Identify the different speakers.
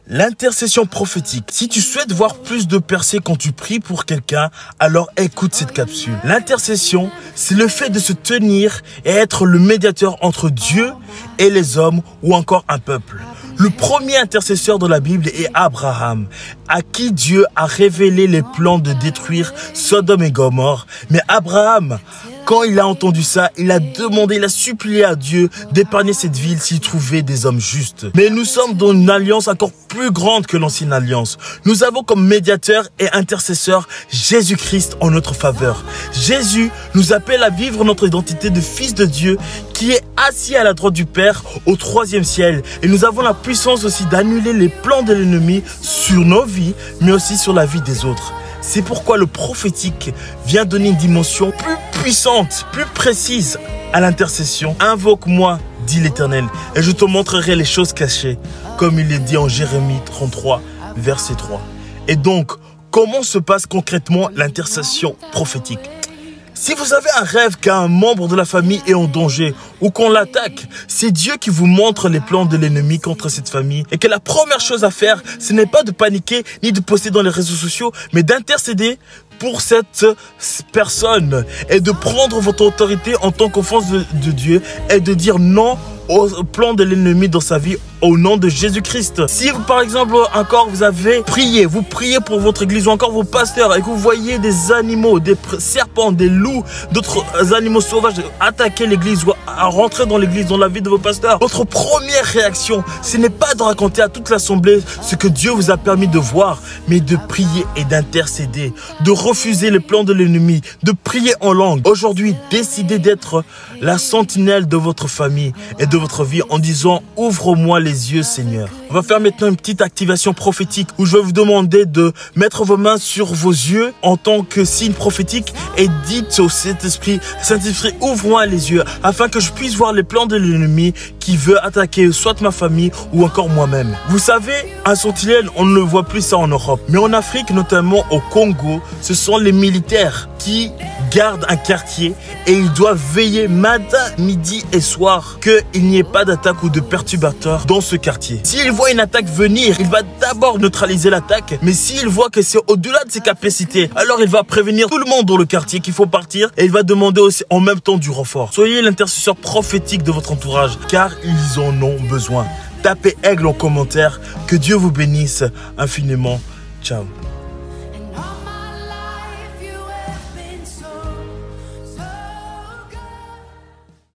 Speaker 1: L'intercession prophétique. Si tu souhaites voir plus de percées quand tu pries pour quelqu'un, alors écoute cette capsule. L'intercession, c'est le fait de se tenir et être le médiateur entre Dieu et les hommes ou encore un peuple. Le premier intercesseur de la Bible est Abraham, à qui Dieu a révélé les plans de détruire Sodome et Gomorrhe. Mais Abraham, quand il a entendu ça, il a demandé, il a supplié à Dieu d'épargner cette ville s'il trouvait des hommes justes. Mais nous sommes dans une alliance encore plus grande que l'ancienne alliance. Nous avons comme médiateur et intercesseur Jésus-Christ en notre faveur. Jésus nous appelle à vivre notre identité de fils de Dieu qui est assis à la droite du Père au 3e ciel. Et nous avons la puissance aussi d'annuler les plans de l'ennemi sur nos vies, mais aussi sur la vie des autres. C'est pourquoi le prophétique vient donner une dimension plus puissante, plus précise à l'intercession. Invoque-moi, dit l'Éternel, et je te montrerai les choses cachées, comme il est dit en Jérémie 33, verset 3. Et donc, comment se passe concrètement l'intercession prophétique ? Si vous avez un rêve qu'un membre de la famille est en danger ou qu'on l'attaque, c'est Dieu qui vous montre les plans de l'ennemi contre cette famille et que la première chose à faire, ce n'est pas de paniquer ni de poster dans les réseaux sociaux, mais d'intercéder pour cette personne et de prendre votre autorité en tant qu'enfant de Dieu et de dire non au plan de l'ennemi dans sa vie au nom de Jésus-Christ. Si vous, par exemple, encore vous avez prié, vous priez pour votre église ou encore vos pasteurs et que vous voyez des animaux, des serpents, des loups, d'autres animaux sauvages attaquer l'église ou à rentrer dans l'église, dans la vie de vos pasteurs, votre première réaction, ce n'est pas de raconter à toute l'assemblée ce que Dieu vous a permis de voir, mais de prier et d'intercéder, de refuser les plans de l'ennemi, de prier en langue. Aujourd'hui, décidez d'être la sentinelle de votre famille et de votre vie en disant « Ouvre-moi les yeux, Seigneur ». On va faire maintenant une petite activation prophétique où je vais vous demander de mettre vos mains sur vos yeux en tant que signe prophétique et dites au Saint-Esprit, Saint-Esprit, ouvre-moi les yeux afin que je puisse voir les plans de l'ennemi qui veut attaquer soit ma famille ou encore moi-même. Vous savez, un sentinelle, on ne voit plus ça en Europe. Mais en Afrique, notamment au Congo, ce sont les militaires qui gardent un quartier et ils doivent veiller matin, midi et soir qu'il n'y ait pas d'attaque ou de perturbateur dans ce quartier. S'il voit une attaque venir, il va d'abord neutraliser l'attaque, mais s'il voit que c'est au-delà de ses capacités, alors il va prévenir tout le monde dans le quartier qu'il faut partir et il va demander aussi en même temps du renfort. Soyez l'intercesseur prophétique de votre entourage car ils en ont besoin. Tapez aigle en commentaire. Que Dieu vous bénisse infiniment. Ciao.